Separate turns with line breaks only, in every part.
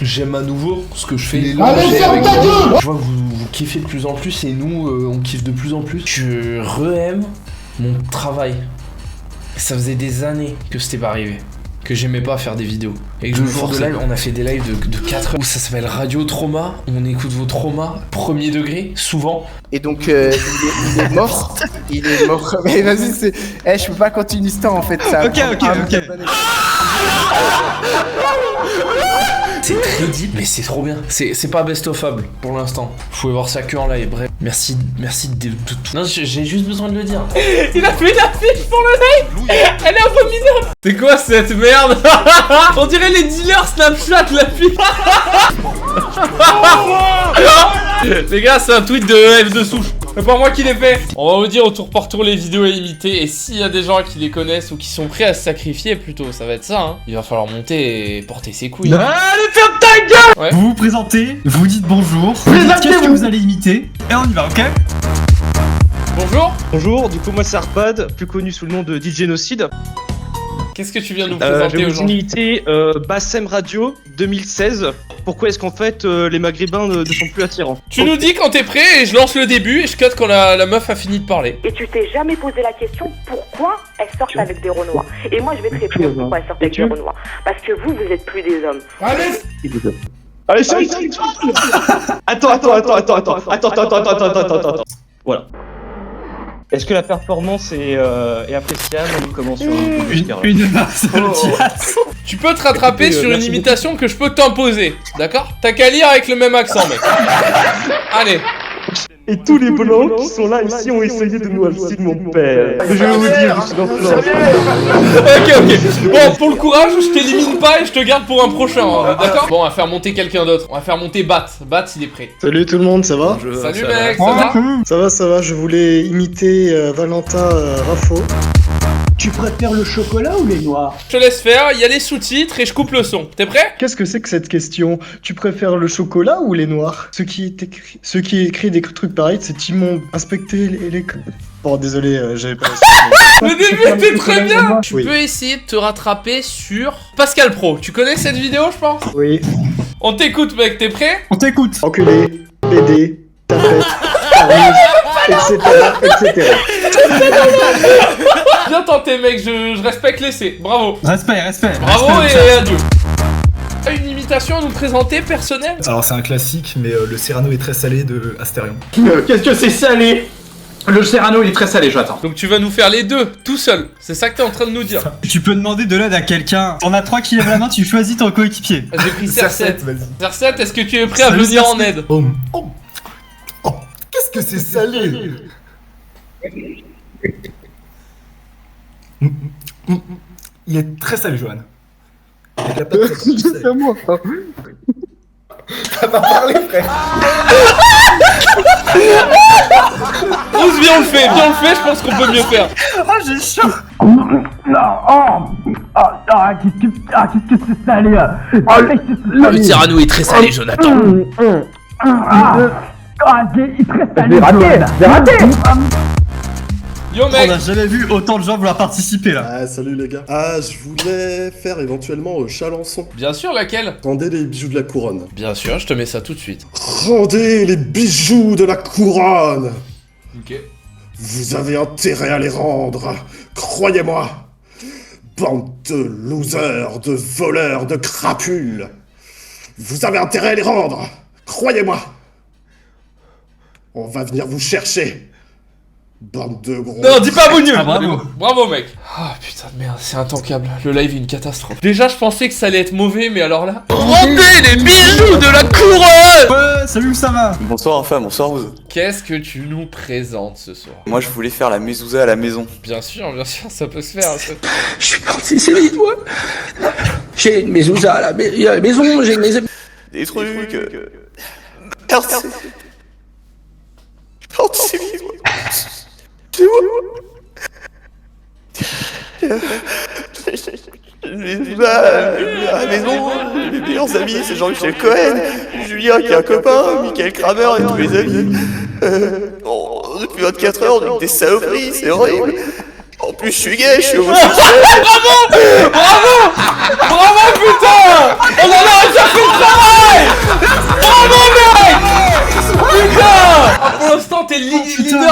J'aime à nouveau ce que je fais.
Allez, ferme ta gueule.
Je vois que vous kiffez de plus en plus et nous, on kiffe de plus en plus. Je re-aime mon travail. Ça faisait des années que c'était pas arrivé. Que j'aimais pas faire des vidéos. Et que le jour de live, on a fait des lives de 4 heures où ça s'appelle Radio Trauma. On écoute vos traumas, premier degré, souvent.
Et donc, il est mort. Il est mort. Mais vas-y, c'est. Je peux pas continuer ce temps en fait. Ça
Ok.
C'est très deep, mais c'est trop bien. C'est pas best-of-able pour l'instant. Vous pouvez voir ça que en live. Bref, merci de tout. Non, j'ai juste besoin de le dire.
Il a fait une affiche pour le live. Elle est abominable. C'est quoi cette merde? On dirait les dealers Snapchat, la fille. Les gars, c'est un tweet de F de souche. C'est pas moi qui l'ai fait. On va vous dire au tour par tour les vidéos à imiter. Et s'il y a des gens qui les connaissent ou qui sont prêts à se sacrifier, plutôt, ça va être ça, hein. Il va falloir monter et porter ses couilles.
Allez, ferme ta gueule.
Ouais.
Vous vous présentez, vous dites bonjour, vous dites qu'est-ce que vous allez imiter, et on y va, ok?
Bonjour.
Bonjour, du coup moi c'est Arpad, plus connu sous le nom de DJ Nocide.
Qu'est-ce que tu viens de nous
Je
présenter
vais vous
aujourd'hui?
imiter Bassem Radio 2016. Pourquoi est-ce qu'en fait les maghrébins ne sont plus attirants?
Tu nous dis quand t'es prêt et je lance le début et je cut quand la meuf a fini de parler.
Et tu t'es jamais posé la question pourquoi elles sortent avec des Renois. Et moi je vais te répondre pourquoi elles sortent avec des Renois. Parce que vous êtes plus des hommes.
Allez.
Allez, ça Attends. Voilà. Est-ce que la performance est appréciable? Nous commençons
Une masse sur le chat.
Tu peux te rattraper sur une imitation que je peux t'imposer, d'accord? T'as qu'à lire avec le même accent, mec. Allez.
Et tous les blancs qui sont là ici ont essayé de nous alcider mon père. Je vais vous dire, je suis dans le
Ok. Bon, pour le courage, je t'élimine pas et je te garde pour un prochain, hein, d'accord? Bon, on va faire monter quelqu'un d'autre. On va faire monter Bat. Bat, il est prêt.
Salut tout le monde, ça va?
Salut mec, ça va?
Ça va, je voulais imiter Valentin Raffo.
Tu préfères le chocolat ou les noirs?
Je te laisse faire, il y a les sous-titres et je coupe le son. T'es prêt?
Qu'est-ce que c'est que cette question? Tu préfères le chocolat ou les noirs? Ceux qui écrit des trucs pareils, c'est immonde. Inspecter les... Bon, désolé, j'avais pas...
Le début était très bien. Tu
Oui.
peux essayer de te rattraper sur Pascal Pro. Tu connais cette vidéo, je pense?
Oui.
On t'écoute, mec, t'es prêt?
On t'écoute.
Enculé, BD, tapette, armise, etc.
Bien tenté, mec, je respecte l'essai. Bravo.
Respect.
Bravo
Respect,
et adieu. Une imitation à nous présenter, personnelle?
Alors c'est un classique, mais le Cyrano est très salé de Astérion.
Qu'est-ce que c'est salé? Le Serrano il est très salé, j'attends.
Donc tu vas nous faire les deux, tout seul. C'est ça que t'es en train de nous dire.
Tu peux demander de l'aide à quelqu'un. On a 3 qui lèvent la main, tu choisis ton coéquipier.
J'ai pris Serset.
vas-y.
Serset, est-ce que tu es prêt à
Salut,
venir en
Serset.
aide?
Oh, qu'est-ce que c'est salé? Il est très salé, Johan. Avec la patate,
C'est à moi.
t'as pas parlé, frère.
Ose, viens on le fait, je pense qu'on peut mieux faire.
Oh, j'ai chaud.
Qu'est-ce que c'est salé?
Le Cyrano est très salé, Jonathan.
Il est très salé. C'est raté.
Yo
On
mec,
a jamais vu autant de gens vouloir participer là.
Ah salut les gars. Ah je voulais faire éventuellement Chalençon.
bien sûr laquelle?
Rendez les bijoux de la couronne.
Bien sûr, je te mets ça tout de suite.
Rendez les bijoux de la couronne.
Ok.
Vous avez intérêt à les rendre. Croyez-moi. Bande de losers, de voleurs, de crapules. Vous avez intérêt à les rendre. Croyez-moi. On va venir vous chercher. Bande de gros...
Non, dis pas Bougnou.
Ah, bravo.
Bravo mec. Ah putain de merde, c'est intankable. Le live est une catastrophe. Déjà je pensais que ça allait être mauvais, mais alors là... Rendez les bijoux de la couronne.
Ouais, salut, où ça va?
Bonsoir enfin, bonsoir vous.
Qu'est-ce que tu nous présentes ce soir?
Moi je voulais faire la mezouza à la maison.
Bien sûr, ça peut se faire.
Je suis parti, c'est vite, moi. J'ai une mezouza à la maison, j'ai une maison.
Des trucs... Merde, c'est... Merde, c'est vite, moi. C'est moi. À la maison, mes meilleurs amis, c'est Jean-Michel Cohen, Julien qui est un copain, Michael Kramer et tous mes amis. Depuis 24 heures, on est des saloperies, c'est horrible. En plus, je suis gay, je suis
Bravo putain. On en a déjà fait le travail.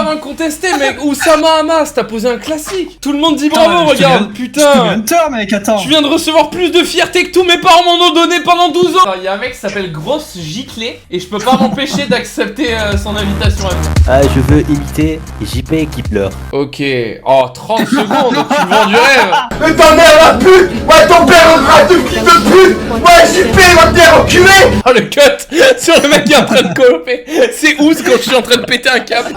victoire incontestée, mec. Oussama Hamas, t'as posé un classique. Tout le monde dit bravo, regarde, putain.
Hunter, mec, attends.
Je viens de recevoir plus de fierté que tous mes parents m'en ont donné pendant 12 ans. Il y a un mec qui s'appelle Grosse Giclée et je peux pas m'empêcher d'accepter son invitation à venir.
Ah, je veux imiter JP qui pleure.
Ok. Oh, 30 secondes, tu me vends du rêve.
Mais ta mère la pute! Ouais, ton père un bras de fils de pute! Ouais, JP va te faire enculer!
Oh, le cut sur le mec qui est en train de coller. C'est ouf quand je suis en train de péter un câble.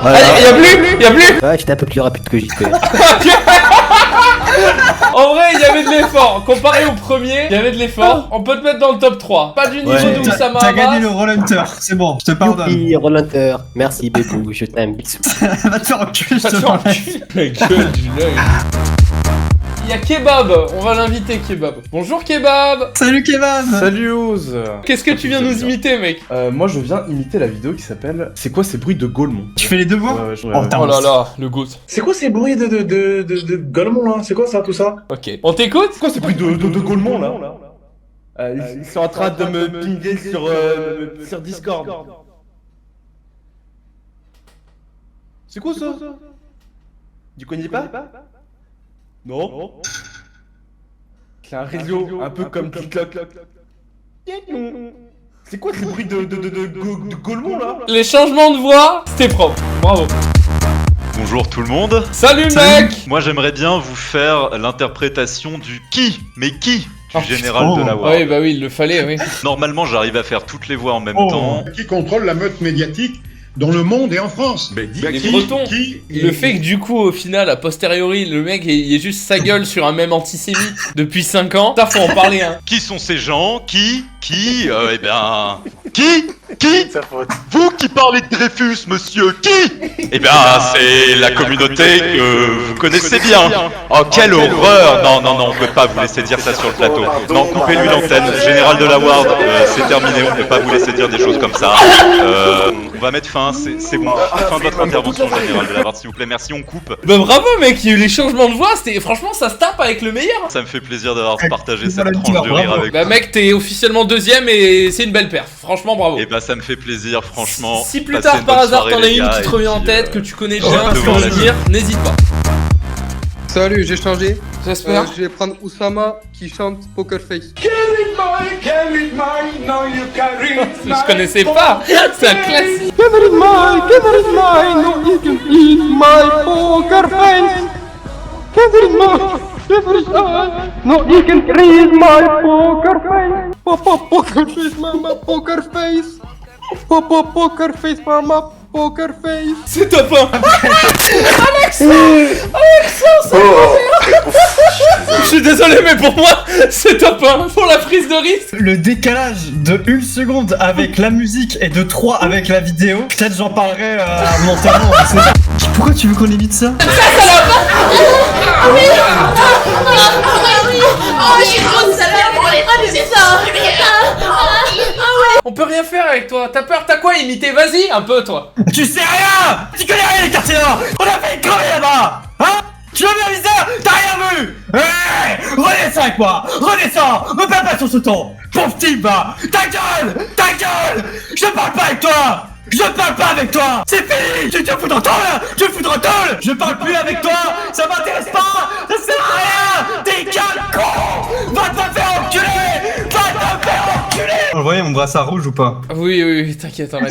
Allez, y'a plus.
Ouais, j'étais un peu plus rapide que JP.
En vrai, il y avait de l'effort. Comparé au premier, il y avait de l'effort. On peut te mettre dans le top 3. Pas du niveau de Oussama.
T'as gagné le Roll Hunter, c'est bon, je te pardonne.
Youpi, Roll Hunter. Merci beaucoup, je t'aime, bisous.
Va te faire enculer, je te
Attends, la gueule du l'œil. Il y a Kebab, on va l'inviter Kebab. Bonjour Kebab.
Salut Kebab.
Salut Oz.
Qu'est-ce que tu viens nous imiter, mec?
Moi je viens imiter la vidéo qui s'appelle C'est quoi ces bruits de Golemont?
Tu fais les deux voix?
Ouais,
Oh là là, le goût.
C'est quoi ces bruits de Golemont là? C'est quoi ça, tout ça?
Ok, on t'écoute?
C'est quoi ces bruits de Golemont là? Ils sont en train de me pinguer sur Discord. C'est quoi ça? Tu connais pas? Non. C'est un réseau un peu comme TikTok. C'est quoi ces bruits de Golemont là?
Les changements de voix, c'était propre. Bravo.
Bonjour tout le monde.
Salut mec.
Moi j'aimerais bien vous faire l'interprétation du qui, mais qui du général de la Ward.
Oui, bah oui, il le fallait, oui.
Normalement j'arrive à faire toutes les voix en même temps.
Qui contrôle la meute médiatique dans le monde et en France?
Mais
Les Bretons. Le fait que du coup, au final, a posteriori, le mec il est juste sa gueule sur un mème antisémite depuis 5 ans, ça faut en parler, hein.
Qui sont ces gens? Qui eh bien... Qui Vous qui parlez de Dreyfus, monsieur, qui? Eh bien, c'est la communauté que vous connaissez bien. Oh, quelle horreur! Non, on peut pas vous laisser dire ça sur le plateau. Non, coupez-lui l'antenne. Général de la Ward, c'est terminé, on peut pas vous laisser dire des choses comme ça. On va mettre fin, c'est bon. Fin de votre intervention, Général de la Ward, s'il vous plaît. Merci, on coupe.
Bah bravo, mec, il y a eu les changements de voix, c'était... Franchement, ça se tape avec le meilleur.
Ça me fait plaisir d'avoir partagé cette tranche de rire avec vous.
Bah mec, t'es officiellement 2ème et c'est une belle perf. Franchement, bravo.
Et bah ça me fait plaisir, franchement.
Si plus tard, par hasard, t'en as une qui te revient en tête, que tu connais bien, ce que je veux dire, n'hésite pas.
Salut, j'ai changé.
J'espère.
Je vais prendre Oussama qui chante Poker Face.
Je connaissais pas. C'est un classique.
No, you can read my poker face. Poker face, mama, poker face. Poker face, mama, poker face.
C'est top 1. Alexa, c'est Je suis désolé, mais pour moi, c'est top 1 pour la prise de risque.
Le décalage de 1 seconde avec la musique et de 3 avec la vidéo, peut-être j'en parlerai mentalement. Pourquoi tu veux qu'on imite ça?
On peut rien faire avec toi. T'as peur, t'as quoi imiter? Vas-y, un peu toi.
Tu sais rien! Tu connais rien les quartiers nord! On a fait une crever là-bas! Hein? Tu l'as vu à viseur? T'as rien vu! Hey! Redescends avec moi! Redescends! Me parle pas sur ce ton! Pauvre type va! Ta gueule! Ta gueule! Je parle pas avec toi! Je parle pas avec toi! C'est fini! Tu te fous dans le là! Tu te fous dans le tôle! Je parle plus avec toi! Ça m'intéresse pas! Ça sert à rien! T'es qu'un con! Va te faire enculer! Va te faire enculer! Vous voyez mon brassard rouge ou pas?
Oui, t'inquiète, on va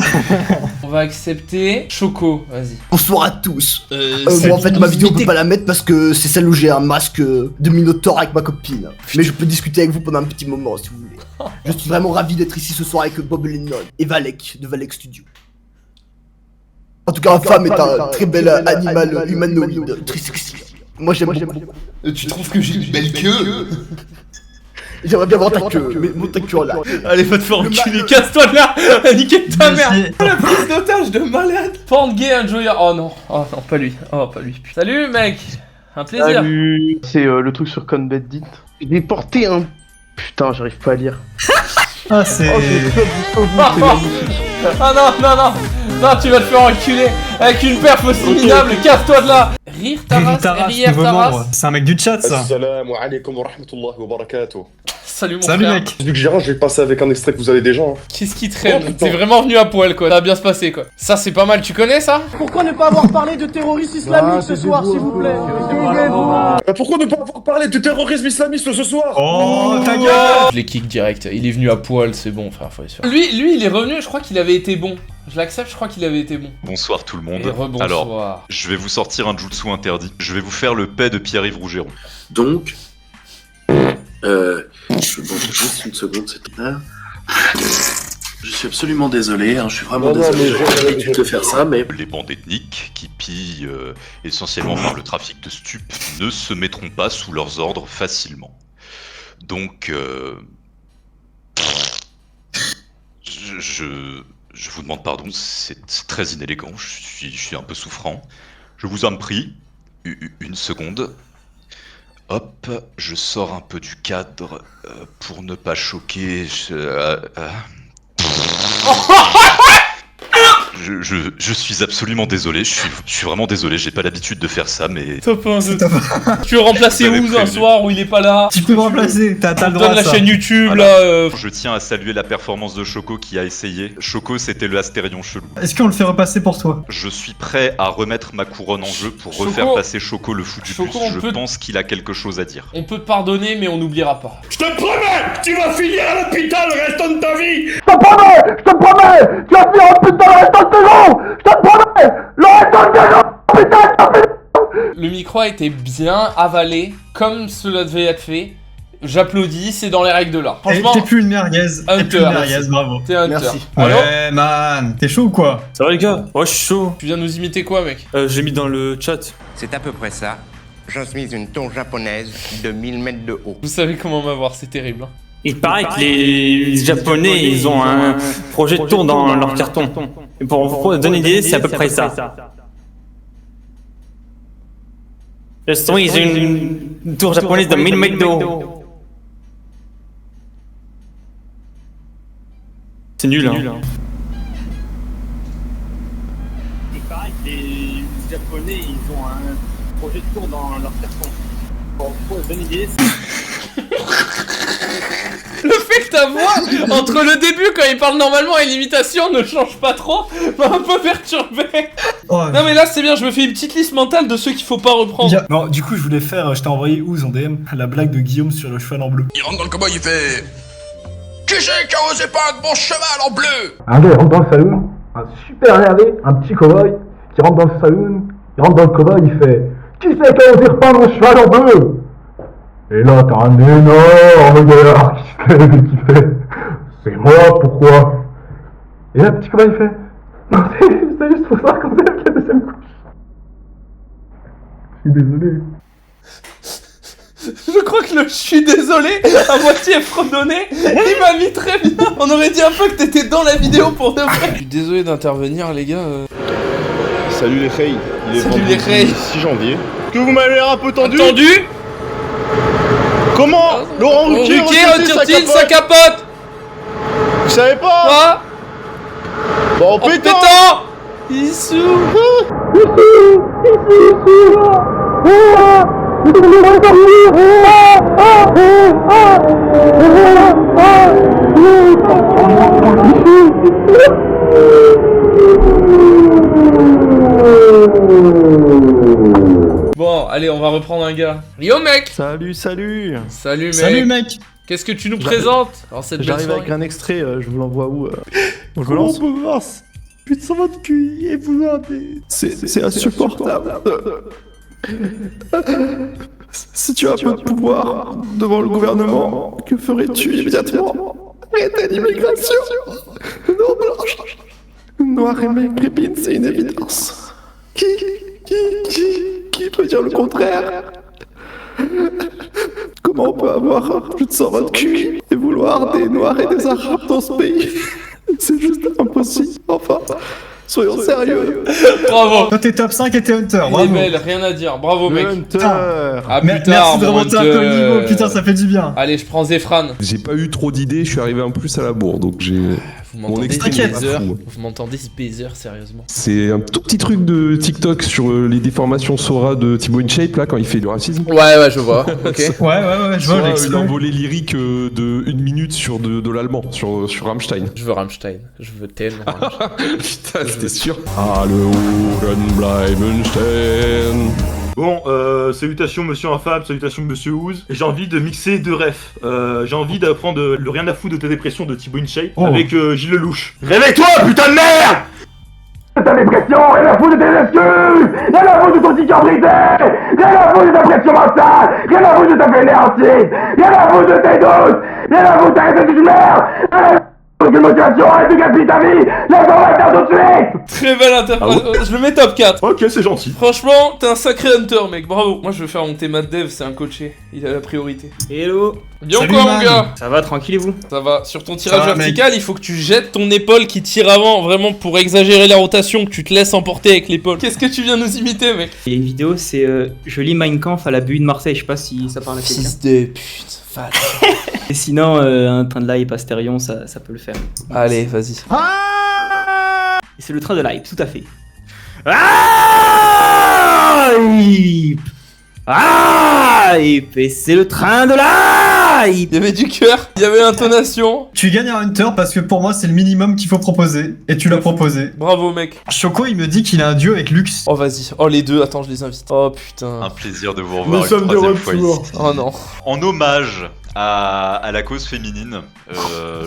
on va accepter. Choco, vas-y.
Bonsoir à tous. Moi en fait ma vidéo on peut pas la mettre parce que c'est celle où j'ai un masque de Minotaur avec ma copine. Mais je peux discuter avec vous pendant un petit moment si vous voulez. Je suis vraiment ravi d'être ici ce soir avec Bob Lennon et Valek de Valek Studio. En tout cas, la femme est un très bel animal humanoïde, très sexy. Moi j'aime beaucoup.
Tu trouves que j'ai une belle queue?
J'aimerais bien voir ta queue, mais mon ta queue là.
Allez, va te faire enculer, casse-toi de là. Niquer ta mère. La prise d'otage de malade. Gay Enjoyer. Oh non, pas lui. Oh, pas lui. Salut mec. Un plaisir.
Salut. C'est le truc sur Conbet-Dit. J'ai porté un... Putain, j'arrive pas à lire.
Ah, c'est...
Ah non. Putain, tu vas te faire enculer avec une perf aussi minable, casse-toi de là. Rire Taras, Rire Taras.
C'est un mec du chat, ça.
Assalamu alaikum wa rahmatullahi wa barakatuh.
Salut mon
Salut,
frère.
mec.
Vu que Gérard, je vais passer avec un extrait que vous avez déjà. Hein.
Qu'est-ce qui traîne? T'es vraiment venu à poil quoi, ça va bien se passer quoi. Ça c'est pas mal, tu connais ça?
Pourquoi ne pas avoir parlé de terrorisme islamique ce soir, s'il vous plaît?
Pourquoi ne pas avoir parlé de terrorisme islamiste ce soir?
Oh, ta gueule!
Je l'ai kick direct, il est venu à poil, c'est bon frère, faut être sûr. Lui il est revenu, je crois qu'il avait été bon. Je l'accepte, je crois qu'il avait été bon.
Bonsoir tout le monde.
Et rebonsoir.
Alors, je vais vous sortir un jutsu interdit. Je vais vous faire le paix de Pierre-Yves Rougeron.
Donc, juste une seconde, c'est clair. Je suis absolument désolé, hein, je suis vraiment désolé, j'ai l'habitude de faire ça, mais...
Les bandes ethniques qui pillent essentiellement par le trafic de stupes ne se mettront pas sous leurs ordres facilement. Donc, je vous demande pardon, c'est très inélégant, je suis un peu souffrant. Je vous en prie, une seconde. Hop, je sors un peu du cadre pour ne pas choquer. Je suis absolument désolé, je suis vraiment désolé, j'ai pas l'habitude de faire ça, mais...
Top 1, tu veux remplacer Ouz un soir où il est pas là?
Tu peux me remplacer, t'as le droit à
la
ça.
chaîne YouTube
Voilà.
là.
Je tiens à saluer la performance de Choco qui a essayé. Choco, c'était le Astérion chelou.
Est-ce qu'on le fait repasser pour toi?
Je suis prêt à remettre ma couronne en jeu pour refaire passer Choco le fou du bus. Je pense qu'il a quelque chose à dire.
On peut te pardonner mais on n'oubliera pas.
Je te promets, tu vas finir à l'hôpital le restant de ta vie.
Je te promets, tu vas finir en putain le restant de tes jours. Je te promets, le restant de tes jours, putain.
Le micro a été bien avalé, comme cela devait être fait. J'applaudis, c'est dans les règles de l'art. Franchement,
T'es plus une merguez. T'es plus une merguez, bravo.
T'es Hunter.
Merci.
Allô
Ouais, man. T'es chaud ou quoi?
Ça va les gars? Ouais, je suis chaud.
Tu viens nous imiter quoi, mec?
J'ai mis dans le chat.
C'est à peu près ça. Je suis une tour japonaise de 1000 mètres de haut.
Vous savez comment m'avoir, c'est terrible. Hein.
Il paraît que les Japonais, ils ont un projet de tour dans leur carton. Et pour vous donner une idée, c'est à peu près ça. Je suis une tour japonaise de 1000 mètres de haut. C'est nul, hein.
Il paraît que les Japonais, ils ont un projet de tour dans leur carton. Pour vous donner une idée,
Le fait que ta voix, entre le début quand il parle normalement et l'imitation ne change pas trop, m'a un peu perturbé. Non mais là c'est bien, je me fais une petite liste mentale de ceux qu'il faut pas reprendre.
Non, du coup, je voulais faire, je t'ai envoyé Ouz en DM, la blague de Guillaume sur le cheval en bleu.
Il rentre dans le combat, il fait... Qui c'est qui a osé peindre mon cheval en bleu?
Un gars il rentre dans le saloon, un super énervé, un petit cow-boy qui rentre dans le saloon, il rentre dans le cow-boy, il fait qui c'est qui a osé peindre mon cheval en bleu? Et là t'as un énorme gars qui se lève et qui fait c'est moi, pourquoi? Et là le petit cow-boy il fait non c'est juste pour ça qu'on s'est avec la deuxième couche. Je suis désolé.
Je crois que le je suis désolé à moitié fredonné, il m'a mis très bien. On aurait dit un peu que t'étais dans la vidéo pour de vrai. Je suis désolé d'intervenir les gars.
Salut les Rey, il est
Salut les
vendredi 6 janvier.
Que vous m'avez l'air un peu tendu.
Tendu?
Comment Laurent Ruquier
retire-t-il sa capote?
Vous savez pas?
Quoi?
Bon,
En
pétant.
Issou. Bon, allez, on va reprendre un gars. Yo mec.
Salut.
Salut mec.
Salut mec.
Qu'est-ce que tu nous présentes en cette belle
J'arrive
soirée?
avec un extrait, je vous l'envoie où? Comment on peut voir putain votre cul épouvantable. C'est insupportable. Si tu as un peu de pouvoir devant le gouvernement, que ferais-tu immédiatement? Arrêtez l'immigration. Non blanche. Noir et maghrébine, c'est une évidence. Qui peut dire le contraire? Comment on peut avoir plus de 120 cul et vouloir des noirs et des arabes dans ce pays? C'est juste impossible. Enfin, soyons sérieux.
Bravo.
Toi t'es top 5 et t'es Hunter,
Il
bravo.
est belle, rien à dire. Bravo mec.
Hunter.
À plus
Merci
tard,
de
mon
remonter un peu le niveau, putain ça fait du bien.
Allez, je prends Zéphran.
J'ai pas eu trop d'idées, je suis arrivé en plus à la bourre, donc j'ai...
Vous m'entendez Vous m'entendez ce baiser, sérieusement?
C'est un tout petit truc de TikTok sur les déformations Sora de Thibaut InShape là quand il fait du racisme.
Ouais, je vois. Ok.
ouais, je vois.
Il a envolé lyrique de 1 minute sur de l'allemand, sur Rammstein.
Je veux Rammstein. Je veux tellement Rammstein.
Putain, c'était sûr. Hallo, bleiben stehen.
Bon, salutations monsieur Infab, salutations monsieur Ouz. J'ai envie de mixer deux refs. J'ai envie d'apprendre le rien à foutre de ta dépression de Thibaut InShape avec Gilles Lelouch. Réveille-toi, putain de merde!
Ta dépression, rien à foutre de tes excuses! Rien à foutre de ton ticket brisé! Rien à foutre de ta pression mentale! Rien à foutre de ta fainéantise! Rien à foutre de tes doutes! Rien à foutre de ta réflexion de merde! Aucune motivation, arrête de gaspiller ta vie! J'attends la terre tout de suite!
Très belle interprétation. Je le mets top 4.
Ok, c'est gentil.
Franchement, t'es un sacré hunter, mec. Bravo. Moi, je veux faire monter Matt Dev, c'est un coaché. Il a la priorité.
Hello.
Bien
Salut,
ou quoi,
man.
mon gars?
Ça va, tranquille et vous?
Ça va. Sur ton tirage
Ça va,
vertical, il faut que tu jettes ton épaule qui tire avant, vraiment pour exagérer la rotation, que tu te laisses emporter avec l'épaule. Qu'est-ce que tu viens nous imiter, mec?
Il y a une vidéo, c'est je lis Mein Kampf à la BU de Marseille, je sais pas si ça parle à quelqu'un.
Fils de pute, fat.
Et sinon, un train de live Astérion, ça peut le faire.
Allez, vas-y.
Et c'est le train de live, tout à fait. Et c'est le train de live.
Il y avait du cœur, il y avait l'intonation.
Tu gagnes un Hunter parce que pour moi c'est le minimum qu'il faut proposer. Et tu l'as proposé.
Bravo, mec.
Choco il me dit qu'il a un duo avec Lux.
Oh, vas-y. Oh, les deux. Attends, je les invite. Oh, putain.
Un plaisir de vous revoir
Nous sommes
une
de
troisième fois
retour.
ici.
Oh non.
En hommage à la cause féminine,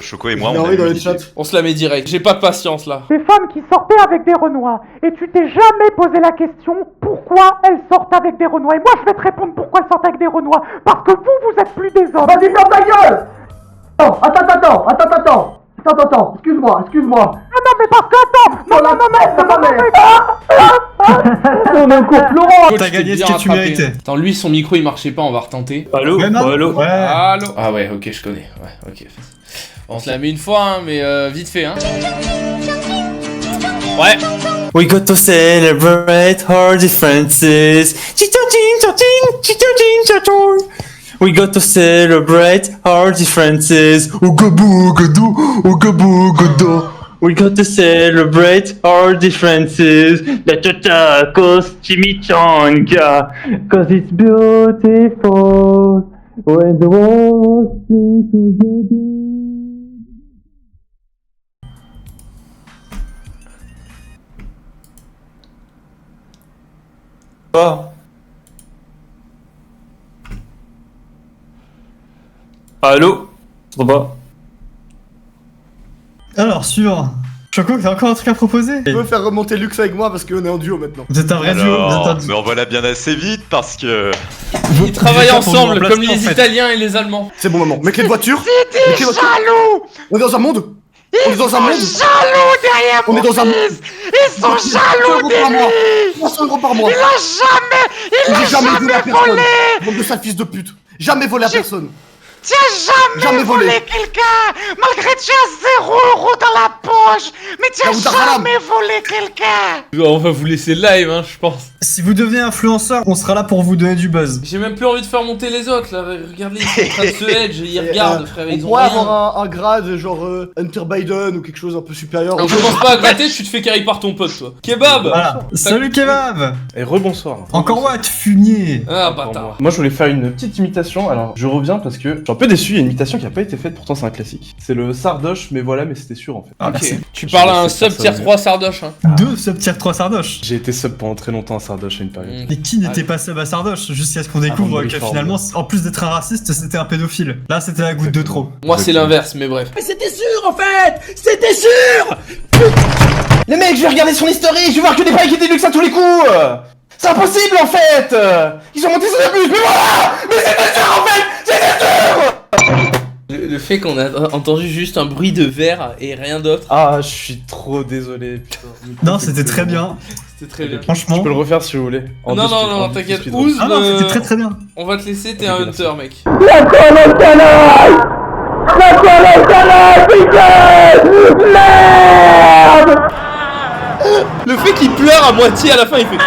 Choco et moi, on a eu
dans
une
le chat.
idée.
On se la met direct. J'ai pas de patience, là.
Des femmes qui sortaient avec des Renois. Et tu t'es jamais posé la question pourquoi elles sortent avec des Renois. Et moi, je vais te répondre pourquoi elles sortent avec des Renois. Parce que vous êtes plus des hommes.
Vas-y, ferme ta gueule! Attends, excuse-moi.
Ah non, mais parce que, attends! Non,
On est encore Florent!
T'as gagné ce que tu méritais.
Attends, lui, son micro, il marchait pas, on va retenter.
Allô? Allô?
Ouais.
Allô? Ah ouais, ok, je connais. Ouais, ok. On se la met une fois, hein, mais vite fait, hein. Ouais.
We got to celebrate our differences. We got to celebrate our differences. Ooga-booga-doo, ooga-booga-doo. We got to celebrate our differences. Da-da-da, cause chimichanga. Cause it's beautiful when the world sing together. Pas. Allô? Ça va?
Alors, suivant. Choco, t'as encore un truc à proposer?
Tu veux faire remonter Lux avec moi parce qu'on est en duo maintenant.
Vous êtes un vrai duo.
Alors, mais on va là bien assez vite parce que...
Ils travaillent ensemble, comme les
en fait.
Italiens et les Allemands.
C'est bon maman, mes clés de voiture.
C'était jaloux!
On est dans un monde.
Ils sont jaloux derrière
On
mon
est dans un monde.
fils! Ils sont jaloux
par mois.
d'Ellie!
300 € par mois.
Il a
J'ai jamais volé à
jamais
personne.
volé!
Bande de sale fils de pute. Jamais volé à personne.
Tu as jamais volé quelqu'un! Malgré que tu as 0 € dans la poche! Mais tu as jamais volé quelqu'un!
On va vous laisser live, hein, je pense.
Si vous devenez influenceur, on sera là pour vous donner du buzz.
J'ai même plus envie de faire monter les autres, là. Regardez, ils sont en train de se hedge, ils regardent, frère,
On
ils ont
pourrait
rien.
avoir un grade genre Hunter Biden ou quelque chose un peu supérieur.
On commence pas à gratter, tu te fais carry par ton pote, toi. Kebab!
Voilà. Salut Kebab!
Et rebonsoir.
Encore what, fumier?
Ah, bâtard.
Moi je voulais faire une petite imitation, alors je reviens parce que je suis un peu déçu, il y a une imitation qui a pas été faite, pourtant c'est un classique. C'est le Sardoche, mais voilà, mais c'était sûr en fait.
Ah,
Ok.
merci.
Tu parles à un sub tier 3 Sardoche, hein.
2 sub tier 3 Sardoche.
J'ai été sub pendant très longtemps à Sardoche à une période.
Mais qui n'était pas sub à Sardoche jusqu'à ce qu'on découvre que finalement, en plus d'être un raciste, c'était un pédophile. Là, c'était la goutte de trop.
Moi, c'est l'inverse, mais bref.
Mais c'était sûr en fait! C'était sûr! Les mecs, je vais regarder son historique, je vais voir que des pailles qui étaient luxe à tous les coups! C'est impossible en fait! Ils ont monté sur la buse, mais voilà! Mais c'était sûr en fait! C'était sûr!
Le fait qu'on a entendu juste un bruit de verre et rien d'autre.
Ah, je suis trop désolé, putain.
Non, c'était très bien.
C'était très bien.
Franchement.
Je peux le refaire si vous voulez.
Non, t'inquiète. Ouz,
Ah non, c'était très très bien.
On va te laisser, t'es un hunter, mec.
La colonie! Putain! Merde!
Le fait qu'il pleure à moitié à la fin, il fait.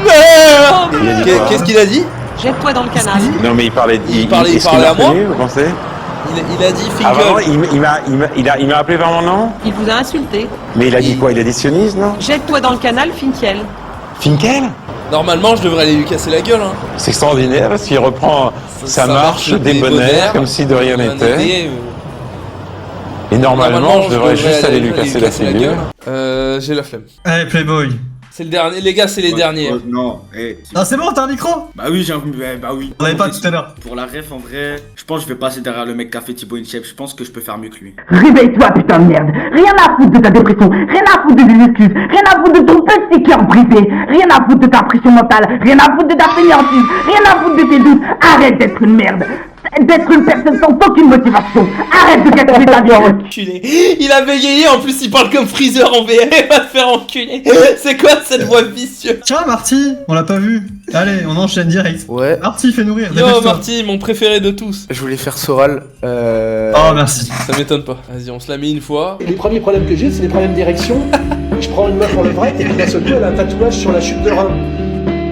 Merde! Qu'est-ce qu'il a dit?
Jette-toi dans le canal.
Non mais il parlait
à moi.
Vous pensez?
Il a dit
Ah vraiment,
Finkel.
il m'a appelé par mon nom?
Il vous a insulté.
Mais il a dit quoi? Il a dit sioniste, non?
Jette-toi dans le canal, Finkiel.
Finkel?
Normalement, je devrais aller lui casser la gueule. Hein.
C'est extraordinaire parce qu'il reprend sa marche débonnaire comme si de rien n'était. Et normalement, je devrais juste aller lui casser la figure.
J'ai la flemme.
Allez, Playboy.
C'est le dernier, les gars, c'est les derniers.
Non,
Ah, c'est bon, t'as un micro?
Bah oui, bah oui.
On l'avait pas tout à l'heure.
Pour la ref, en vrai, je pense que je vais passer derrière le mec qui a fait Thibaut InShape. Je pense que je peux faire mieux que lui.
Réveille-toi, putain de merde. Rien à foutre de ta dépression, rien à foutre de tes excuses, rien à foutre de ton petit cœur brisé, rien à foutre de ta pression mentale, rien à foutre de ta fainéantise, rien à foutre de tes doutes. Arrête d'être une merde. D'être une personne sans aucune motivation. Arrête de gâcher ta vie.
Enculé. Il a bégayé, en plus il parle comme Freezer en VR. Il va te faire enculer. C'est quoi cette voix vicieuse?
Tiens, Marty, on l'a pas vu. Allez, on enchaîne direct.
Ouais.
Marty, fais nourrir.
Yo, Marty, mon préféré de tous.
Je voulais faire Soral.
Oh, merci.
Ça m'étonne pas. Vas-y, on se l'a mis une fois.
Les premiers problèmes que j'ai, c'est les problèmes d'érection. Je prends une meuf en levrette et puis d'un seul coup, elle a un tatouage sur la chute de rein.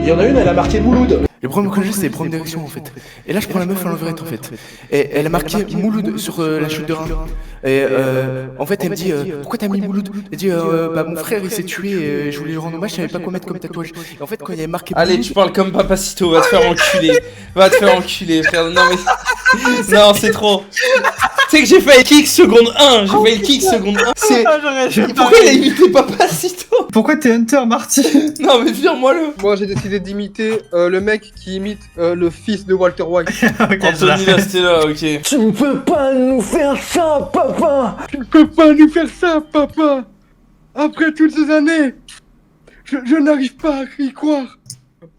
Il y en a une, elle a marqué Mouloud.
Le problème que j'ai, c'est les problèmes d'érection en fait. Et là, je prends la meuf en levrette en fait. Et elle a marqué Mouloud sur la chute de rein. Et en fait, elle me dit pourquoi t'as mis Mouloud? Elle dit bah mon frère il s'est tué et je voulais lui rendre hommage, je savais pas quoi mettre comme tatouage. Et en fait, quand il y avait marqué
Allez,
Mouloud,
tu parles comme Papacito, va te faire enculer. Va te faire enculer, frère. Non mais. Non, c'est trop. Tu sais que j'ai fait le kick seconde 1. J'ai fait le kick seconde 1. C'est. Pourquoi il a imité Papacito?
Pourquoi t'es Hunter, Marty?
Non mais vire-moi-le.
Moi j'ai décidé d'imiter le mec qui imite le fils de Walter White.
Anthony Lastella, ok.
Tu ne peux pas nous faire ça, papa.
Tu ne peux pas nous faire ça, papa. Après toutes ces années, je n'arrive pas à y croire.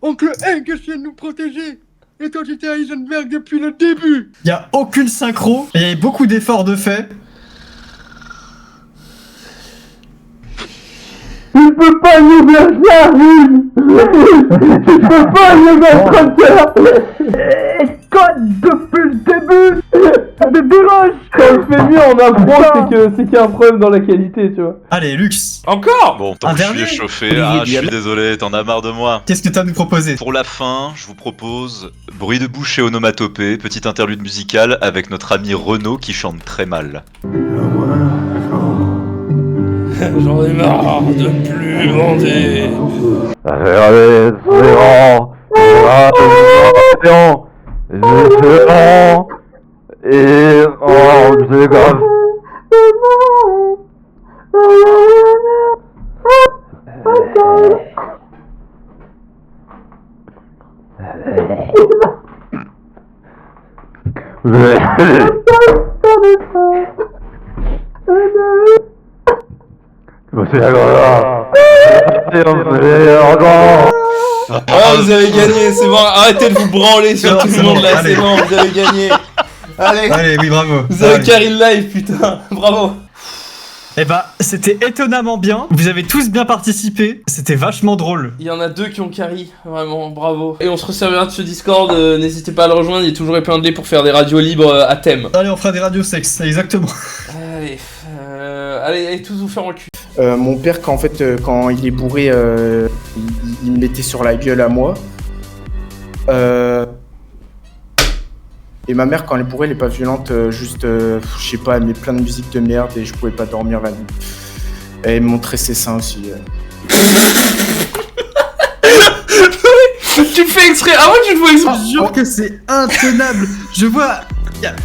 Oncle Hank essaie de nous protéger. Et toi j'étais à Heisenberg depuis le début.
Y'a aucune synchro, et y a beaucoup d'efforts de fait.
Tu peux pas nous faire ça, tu peux pas nous mettre comme ça. Code depuis le début. Ça me dérange.
Quand il fait mieux en impro, c'est qu'il y a un problème dans la qualité, tu vois.
Allez, Lux.
Encore?
Bon, tant que je suis échauffé, je suis désolé, t'en as marre de moi.
Qu'est-ce que t'as à nous proposer?
Pour la fin, je vous propose bruit de bouche et onomatopée, petite interlude musicale avec notre ami Renaud qui chante très mal.
J'en ai marre de plus bander.
Et oh, c'est grave.
Ah, vous avez gagné, c'est bon, arrêtez de vous branler sur tout le monde là, c'est bon, vous avez gagné. Allez,
oui, bravo.
Vous avez carré le live, putain, bravo.
Eh bah, c'était étonnamment bien. Vous avez tous bien participé. C'était vachement drôle.
Il y en a deux qui ont carry, vraiment, bravo. Et on se resservira de ce Discord, n'hésitez pas à le rejoindre, il est toujours épinglé pour faire des radios libres à thème.
Allez, on fera des radios sexe, exactement.
Allez, tous vous faire en cul.
mon père, quand il est bourré, il me mettait sur la gueule à moi. Et ma mère, quand elle est bourrée, elle est pas violente, juste, je sais pas, elle met plein de musique de merde et je pouvais pas dormir la nuit. Et elle me montrait ses seins aussi.
Tu fais exprès, ah ouais, tu le fais exprès.
Je jure que c'est intenable. Je vois,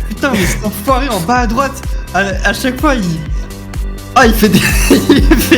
putain, mais cet enfoiré en bas à droite, à chaque fois, il fait des, il fait